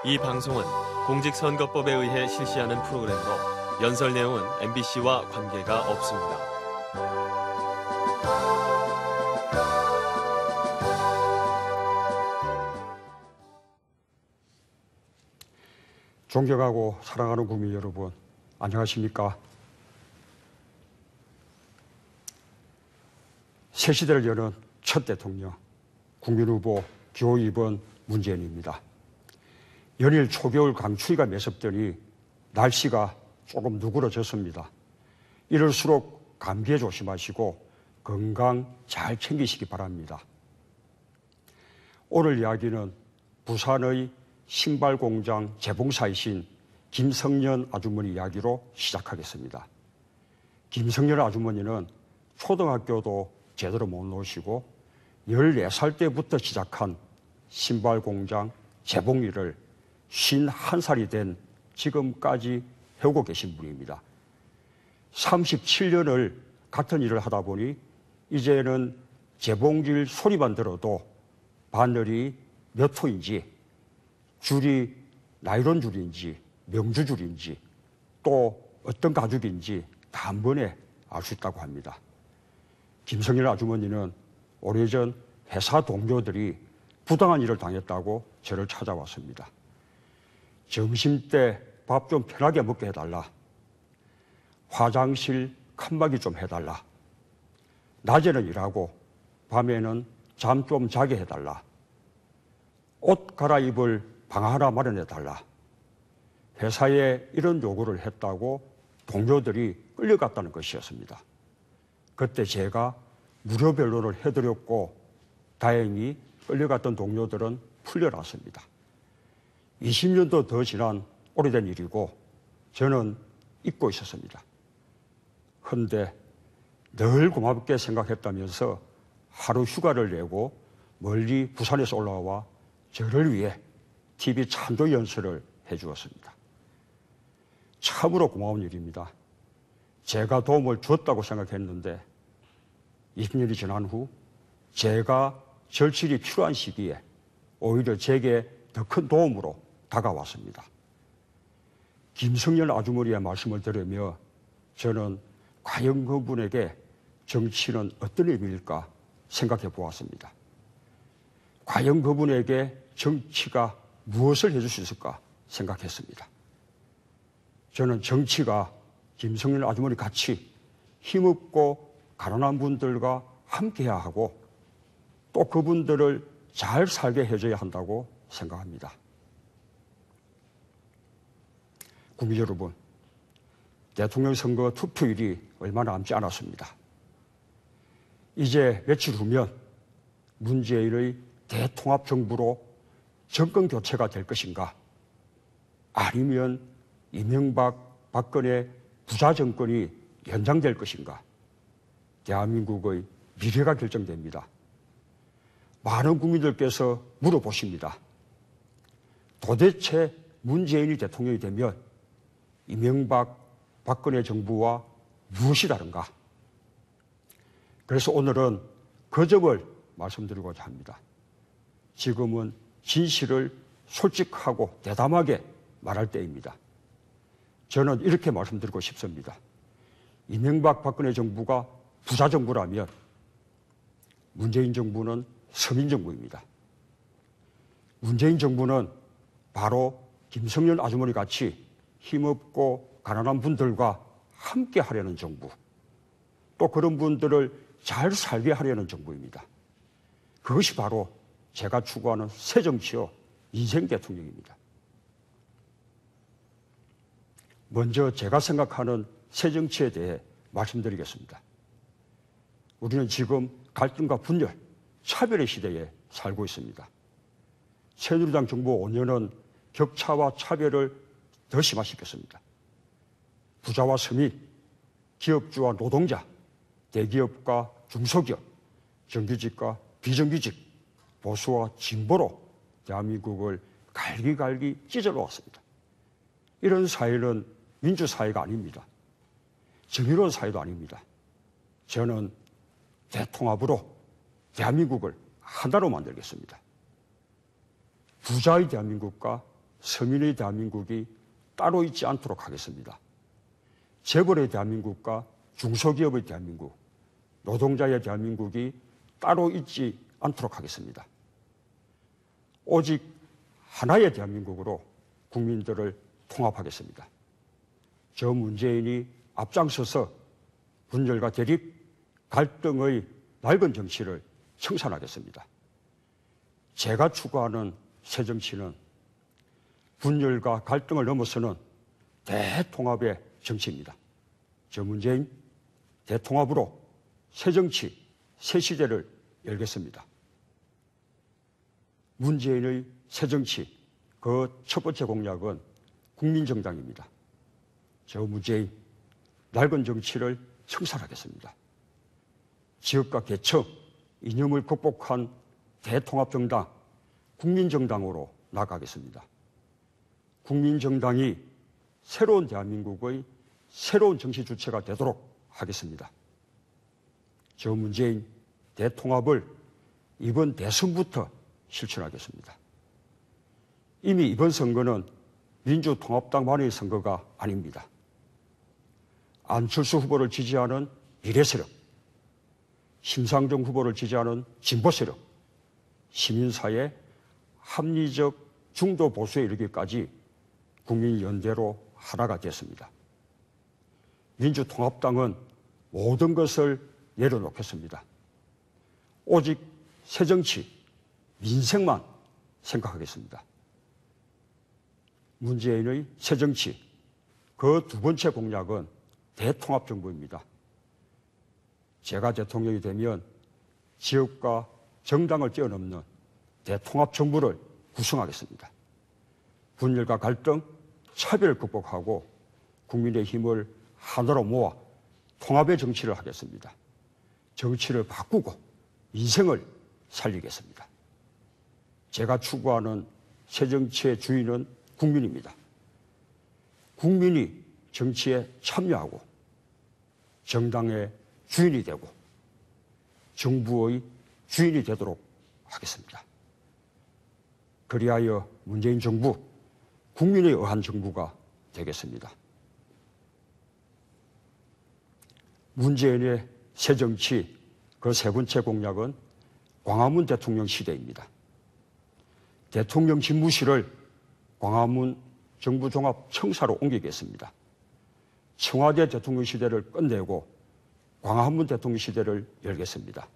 이 방송은 공직선거법에 의해 실시하는 프로그램으로 연설 내용은 MBC와 관계가 없습니다. 존경하고 사랑하는 국민 여러분, 안녕하십니까? 새 시대를 여는 첫 대통령, 국민후보 기호 2번 문재인입니다. 연일 초겨울 강추위가 매섭더니 날씨가 조금 누그러졌습니다. 이럴수록 감기에 조심하시고 건강 잘 챙기시기 바랍니다. 오늘 이야기는 부산의 신발공장 재봉사이신 김성년 아주머니 이야기로 시작하겠습니다. 김성년 아주머니는 초등학교도 제대로 못 놓으시고 14살 때부터 시작한 신발공장 재봉일을 51살이 된 지금까지 해오고 계신 분입니다. 37년을 같은 일을 하다 보니 이제는 재봉질 소리만 들어도 바늘이 몇 호인지, 줄이 나일론 줄인지 명주 줄인지 또 어떤 가죽인지 다 한 번에 알 수 있다고 합니다. 김성일 아주머니는 오래전 회사 동료들이 부당한 일을 당했다고 저를 찾아왔습니다. 점심때 밥 좀 편하게 먹게 해달라. 화장실 칸막이 좀 해달라. 낮에는 일하고 밤에는 잠 좀 자게 해달라. 옷 갈아입을 방 하나 마련해달라. 회사에 이런 요구를 했다고 동료들이 끌려갔다는 것이었습니다. 그때 제가 무료 변론을 해드렸고 다행히 끌려갔던 동료들은 풀려났습니다. 20년도 더 지난 오래된 일이고 저는 잊고 있었습니다. 그런데 늘 고맙게 생각했다면서 하루 휴가를 내고 멀리 부산에서 올라와 저를 위해 TV 찬조 연설을 해주었습니다. 참으로 고마운 일입니다. 제가 도움을 줬다고 생각했는데 20년이 지난 후 제가 절실히 필요한 시기에 오히려 제게 더 큰 도움으로 다가왔습니다. 김성년 아주머니의 말씀을 들으며 저는 과연 그분에게 정치는 어떤 의미일까 생각해 보았습니다. 과연 그분에게 정치가 무엇을 해줄 수 있을까 생각했습니다. 저는 정치가 김성년 아주머니 같이 힘없고 가난한 분들과 함께해야 하고 또 그분들을 잘 살게 해줘야 한다고 생각합니다. 국민 여러분, 대통령 선거 투표일이 얼마 남지 않았습니다. 이제 며칠 후면 문재인의 대통합정부로 정권 교체가 될 것인가, 아니면 이명박, 박근혜 부자 정권이 연장될 것인가, 대한민국의 미래가 결정됩니다. 많은 국민들께서 물어보십니다. 도대체 문재인이 대통령이 되면 이명박, 박근혜 정부와 무엇이 다른가? 그래서 오늘은 그 점을 말씀드리고자 합니다. 지금은 진실을 솔직하고 대담하게 말할 때입니다. 저는 이렇게 말씀드리고 싶습니다. 이명박, 박근혜 정부가 부자 정부라면 문재인 정부는 서민 정부입니다. 문재인 정부는 바로 김성년 아주머니 같이 힘없고 가난한 분들과 함께 하려는 정부, 또 그런 분들을 잘 살게 하려는 정부입니다. 그것이 바로 제가 추구하는 새 정치요, 인생 대통령입니다. 먼저 제가 생각하는 새 정치에 대해 말씀드리겠습니다. 우리는 지금 갈등과 분열, 차별의 시대에 살고 있습니다. 새누리당 정부 5년은 격차와 차별을 더 심화시켰습니다. 부자와 서민, 기업주와 노동자, 대기업과 중소기업, 정규직과 비정규직, 보수와 진보로 대한민국을 갈기갈기 찢어놓았습니다. 이런 사회는 민주사회가 아닙니다. 정의로운 사회도 아닙니다. 저는 대통합으로 대한민국을 하나로 만들겠습니다. 부자의 대한민국과 서민의 대한민국이 따로 있지 않도록 하겠습니다. 재벌의 대한민국과 중소기업의 대한민국, 노동자의 대한민국이 따로 있지 않도록 하겠습니다. 오직 하나의 대한민국으로 국민들을 통합하겠습니다. 저 문재인이 앞장서서 분열과 대립, 갈등의 낡은 정치를 청산하겠습니다. 제가 추구하는 새정치는 분열과 갈등을 넘어서는 대통합의 정치입니다. 저 문재인 대통합으로 새정치, 새시대를 열겠습니다. 문재인의 새정치, 그 첫 번째 공약은 국민정당입니다. 저 문재인, 낡은 정치를 청산하겠습니다. 지역과 계층, 이념을 극복한 대통합정당, 국민정당으로 나가겠습니다. 국민정당이 새로운 대한민국의 새로운 정치 주체가 되도록 하겠습니다. 저 문재인 대통합을 이번 대선부터 실천하겠습니다. 이미 이번 선거는 민주통합당만의 선거가 아닙니다. 안철수 후보를 지지하는 비례세력, 심상정 후보를 지지하는 진보세력, 시민사회 합리적 중도 보수에 이르기까지 국민연대로 하나가 됐습니다. 민주통합당은 모든 것을 내려놓겠습니다. 오직 새정치, 민생만 생각하겠습니다. 문재인의 새정치, 그 두 번째 공약은 대통합정부입니다. 제가 대통령이 되면 지역과 정당을 뛰어넘는 대통합정부를 구성하겠습니다. 분열과 갈등, 차별을 극복하고 국민의 힘을 하나로 모아 통합의 정치를 하겠습니다. 정치를 바꾸고 민생을 살리겠습니다. 제가 추구하는 새정치의 주인은 국민입니다. 국민이 정치에 참여하고 정당의 주인이 되고 정부의 주인이 되도록 하겠습니다. 그리하여 문재인 정부, 국민에 의한 정부가 되겠습니다. 문재인의 새정치, 그 세 번째 공약은 광화문 대통령 시대입니다. 대통령 집무실을 광화문 정부종합청사로 옮기겠습니다. 청와대 대통령 시대를 끝내고 광화문 대통령 시대를 열겠습니다.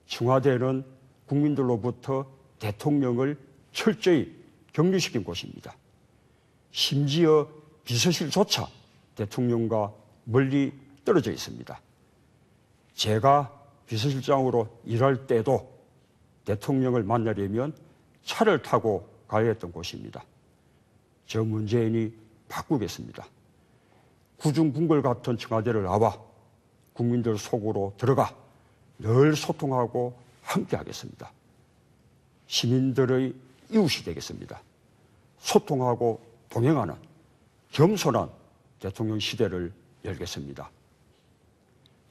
청와대는 국민들로부터 대통령을 철저히 격리시킨 곳입니다. 심지어 비서실조차 대통령과 멀리 떨어져 있습니다. 제가 비서실장으로 일할 때도 대통령을 만나려면 차를 타고 가야 했던 곳입니다. 저 문재인이 바꾸겠습니다. 구중궁궐 같은 청와대를 나와 국민들 속으로 들어가 늘 소통하고 함께 하겠습니다. 시민들의 이웃이 되겠습니다. 소통하고 동행하는 겸손한 대통령 시대를 열겠습니다.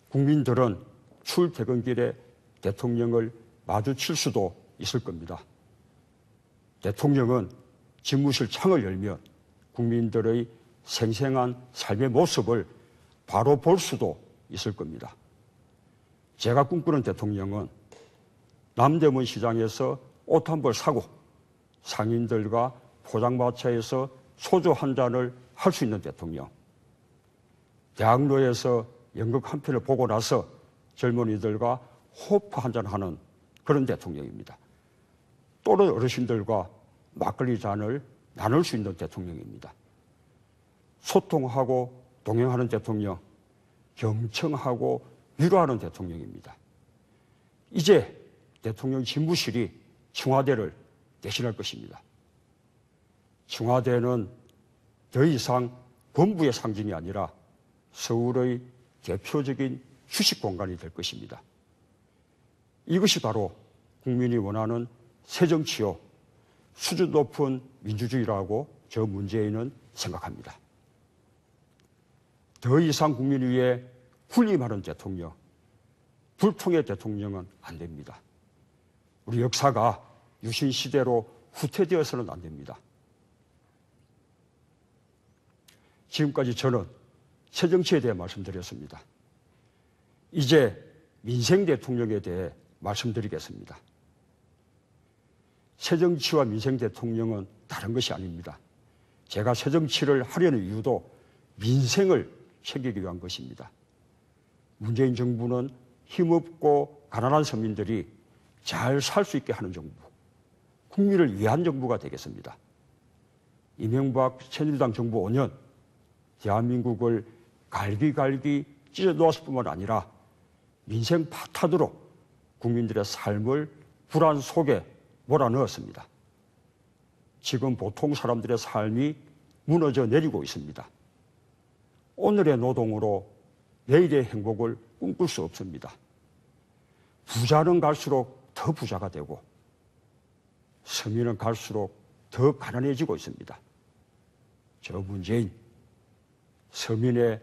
국민들은 출퇴근길에 대통령을 마주칠 수도 있을 겁니다. 대통령은 집무실 창을 열면 국민들의 생생한 삶의 모습을 바로 볼 수도 있을 겁니다. 제가 꿈꾸는 대통령은 남대문 시장에서 옷 한 벌 사고 상인들과 포장마차에서 소주 한 잔을 할 수 있는 대통령, 대학로에서 연극 한 편을 보고 나서 젊은이들과 호프 한 잔 하는 그런 대통령입니다. 또래 어르신들과 막걸리 잔을 나눌 수 있는 대통령입니다. 소통하고 동행하는 대통령, 경청하고 위로하는 대통령입니다. 이제 대통령 집무실이 청와대를 대신할 것입니다. 청와대는 더 이상 본부의 상징이 아니라 서울의 대표적인 휴식 공간이 될 것입니다. 이것이 바로 국민이 원하는 새정치요, 수준 높은 민주주의라고 저 문재인은 생각합니다. 더 이상 국민 위에 군림하는 대통령, 불통의 대통령은 안 됩니다. 우리 역사가 유신 시대로 후퇴되어서는 안 됩니다. 지금까지 저는 새정치에 대해 말씀드렸습니다. 이제 민생 대통령에 대해 말씀드리겠습니다. 새정치와 민생 대통령은 다른 것이 아닙니다. 제가 새정치를 하려는 이유도 민생을 챙기기 위한 것입니다. 문재인 정부는 힘없고 가난한 서민들이 잘 살 수 있게 하는 정부, 국민을 위한 정부가 되겠습니다. 이명박 새누리당 정부 5년, 대한민국을 갈기갈기 찢어 놓았을 뿐만 아니라 민생 파탄으로 국민들의 삶을 불안 속에 몰아넣었습니다. 지금 보통 사람들의 삶이 무너져 내리고 있습니다. 오늘의 노동으로 내일의 행복을 꿈꿀 수 없습니다. 부자는 갈수록 더 부자가 되고 서민은 갈수록 더 가난해지고 있습니다. 저 문재인, 서민의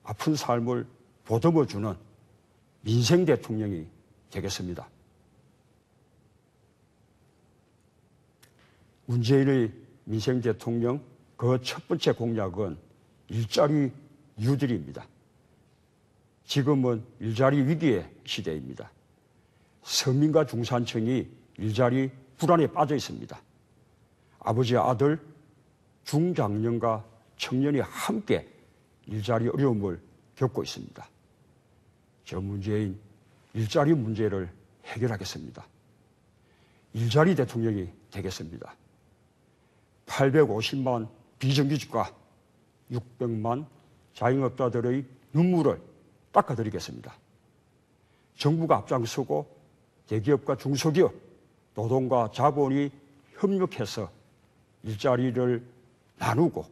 아픈 삶을 보듬어주는 민생 대통령이 되겠습니다. 문재인의 민생 대통령 그 첫 번째 공약은 일자리 뉴딜입니다. 지금은 일자리 위기의 시대입니다. 서민과 중산층이 일자리 불안에 빠져 있습니다. 아버지와 아들, 중장년과 청년이 함께 일자리 어려움을 겪고 있습니다. 저 문재인 일자리 문제를 해결하겠습니다. 일자리 대통령이 되겠습니다. 850만 비정규직과 600만 자영업자들의 눈물을 닦아드리겠습니다. 정부가 앞장서고 대기업과 중소기업, 노동과 자본이 협력해서 일자리를 나누고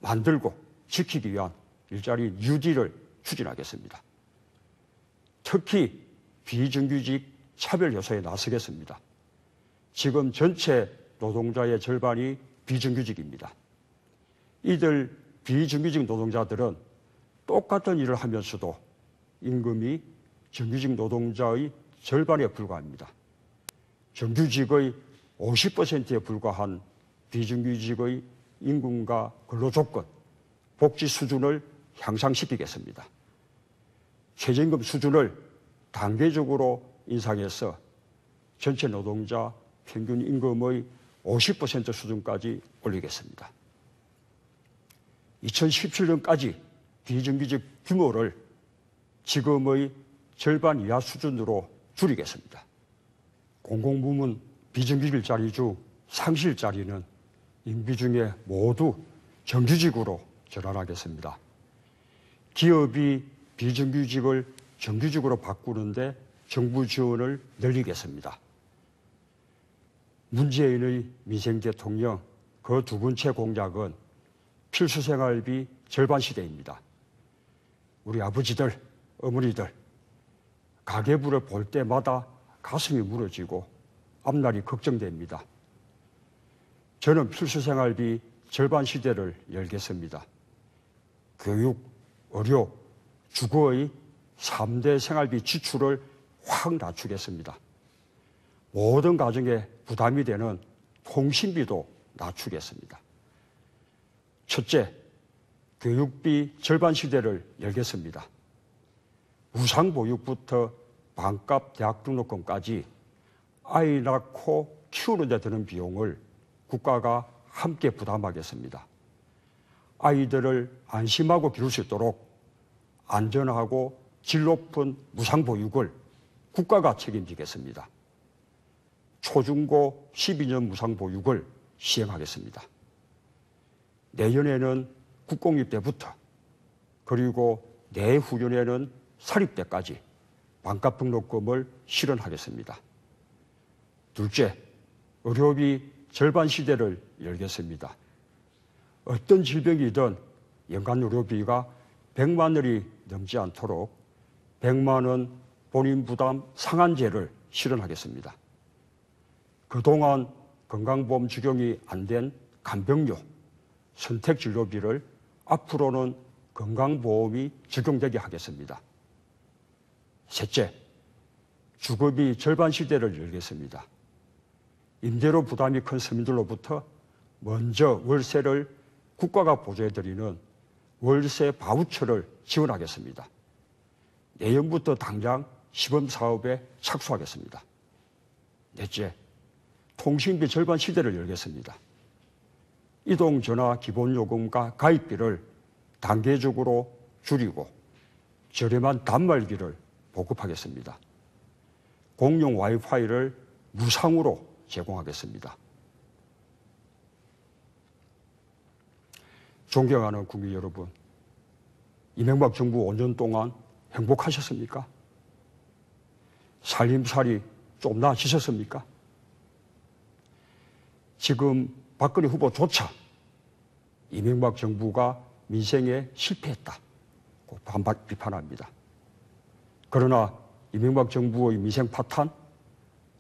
만들고 지키기 위한 일자리 뉴딜을 추진하겠습니다. 특히 비정규직 차별 요소에 나서겠습니다. 지금 전체 노동자의 절반이 비정규직입니다. 이들 비정규직 노동자들은 똑같은 일을 하면서도 임금이 정규직 노동자의 절반에 불과합니다. 정규직의 50%에 불과한 비정규직의 임금과 근로조건, 복지 수준을 향상시키겠습니다. 최저임금 수준을 단계적으로 인상해서 전체 노동자 평균 임금의 50% 수준까지 올리겠습니다. 2017년까지 비정규직 규모를 지금의 절반 이하 수준으로 줄이겠습니다. 공공부문 비정규직 자리 중 상실 자리는 임기 중에 모두 정규직으로 전환하겠습니다. 기업이 비정규직을 정규직으로 바꾸는데 정부 지원을 늘리겠습니다. 문재인의 민생 대통령 그 두 번째 공약은 필수생활비 절반 시대입니다. 우리 아버지들, 어머니들 가계부를 볼 때마다 가슴이 무너지고 앞날이 걱정됩니다. 저는 필수생활비 절반 시대를 열겠습니다. 교육, 의료, 주거의 3대 생활비 지출을 확 낮추겠습니다. 모든 가정에 부담이 되는 통신비도 낮추겠습니다. 첫째, 교육비 절반 시대를 열겠습니다. 우상보육부터 반값 대학 등록금까지 아이 낳고 키우는 데 드는 비용을 국가가 함께 부담하겠습니다. 아이들을 안심하고 기를 수 있도록 안전하고 질 높은 무상보육을 국가가 책임지겠습니다. 초중고 12년 무상보육을 시행하겠습니다. 내년에는 국공립대부터 그리고 내후년에는 사립대까지 반값 등록금을 실현하겠습니다. 둘째, 의료비 절반 시대를 열겠습니다. 어떤 질병이든 연간 의료비가 100만 원이 넘지 않도록 100만 원 본인 부담 상한제를 실현하겠습니다. 그동안 건강보험 적용이 안 된 간병료, 선택진료비를 앞으로는 건강보험이 적용되게 하겠습니다. 셋째, 주거비 절반 시대를 열겠습니다. 임대료 부담이 큰 서민들로부터 먼저 월세를 국가가 보조해드리는 월세 바우처를 지원하겠습니다. 내년부터 당장 시범사업에 착수하겠습니다. 넷째, 통신비 절반 시대를 열겠습니다. 이동전화 기본요금과 가입비를 단계적으로 줄이고 저렴한 단말기를 보급하겠습니다. 공용 와이파이를 무상으로 제공하겠습니다. 존경하는 국민 여러분, 이명박 정부 5년 동안 행복하셨습니까? 살림살이 좀 나아지셨습니까? 지금 박근혜 후보조차 이명박 정부가 민생에 실패했다고 비판합니다. 그러나 이명박 정부의 민생 파탄,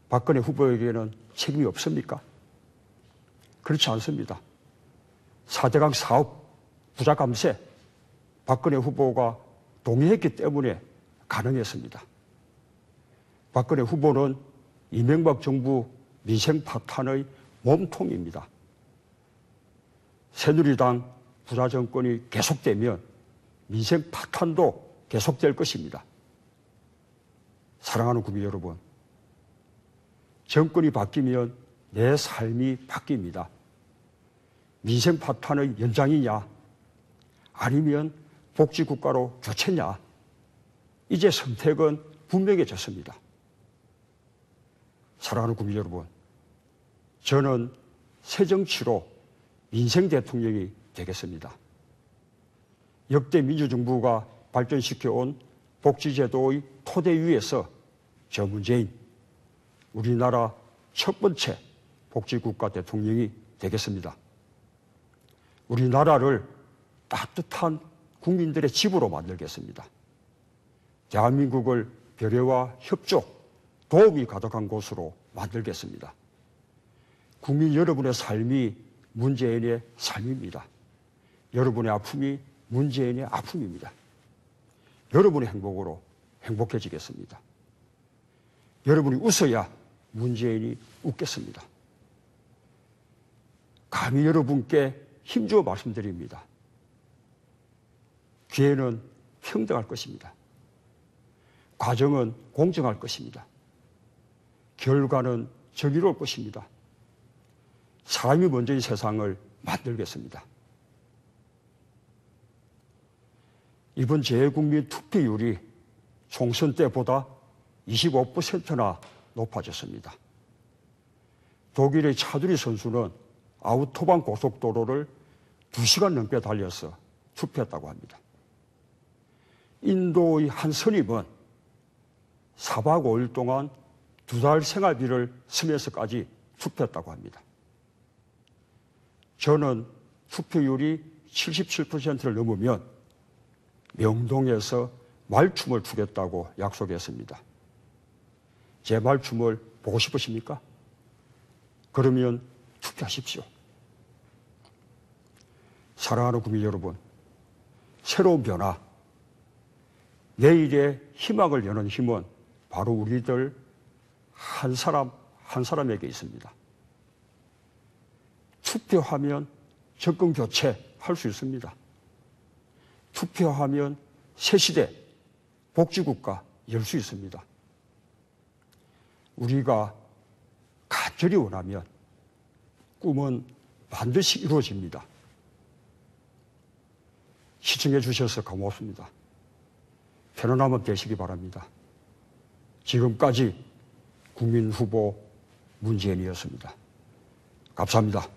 박근혜 후보에게는 책임이 없습니까? 그렇지 않습니다. 4대강 사업 부자 감세, 박근혜 후보가 동의했기 때문에 가능했습니다. 박근혜 후보는 이명박 정부 민생 파탄의 몸통입니다. 새누리당 부자 정권이 계속되면 민생 파탄도 계속될 것입니다. 사랑하는 국민 여러분, 정권이 바뀌면 내 삶이 바뀝니다. 민생 파탄의 연장이냐, 아니면 복지국가로 교체냐, 이제 선택은 분명해졌습니다. 사랑하는 국민 여러분, 저는 새정치로 민생 대통령이 되겠습니다. 역대 민주정부가 발전시켜온 복지제도의 토대 위에서 저 문재인, 우리나라 첫 번째 복지국가 대통령이 되겠습니다. 우리나라를 따뜻한 국민들의 집으로 만들겠습니다. 대한민국을 배려와 협조, 도움이 가득한 곳으로 만들겠습니다. 국민 여러분의 삶이 문재인의 삶입니다. 여러분의 아픔이 문재인의 아픔입니다. 여러분의 행복으로 행복해지겠습니다. 여러분이 웃어야 문재인이 웃겠습니다. 감히 여러분께 힘주어 말씀드립니다. 기회는 평등할 것입니다. 과정은 공정할 것입니다. 결과는 정의로울 것입니다. 사람이 먼저인 세상을 만들겠습니다. 이번 재외국민 투표율이 총선 때보다 25%나 높아졌습니다. 독일의 차두리 선수는 아우토반 고속도로를 2시간 넘게 달려서 투표했다고 합니다. 인도의 한 선임은 4박 5일 동안 2달 생활비를 쓰면서까지 투표했다고 합니다. 저는 투표율이 77%를 넘으면 명동에서 말춤을 추겠다고 약속했습니다. 제 말춤을 보고 싶으십니까? 그러면 투표하십시오. 사랑하는 국민 여러분, 새로운 변화, 내일의 희망을 여는 힘은 바로 우리들 한 사람 한 사람에게 있습니다. 투표하면 정권 교체할 수 있습니다. 투표하면 새시대 복지국가 열 수 있습니다. 우리가 간절히 원하면 꿈은 반드시 이루어집니다. 시청해 주셔서 고맙습니다. 편안한 밤 되시기 바랍니다. 지금까지 국민 후보 문재인이었습니다. 감사합니다.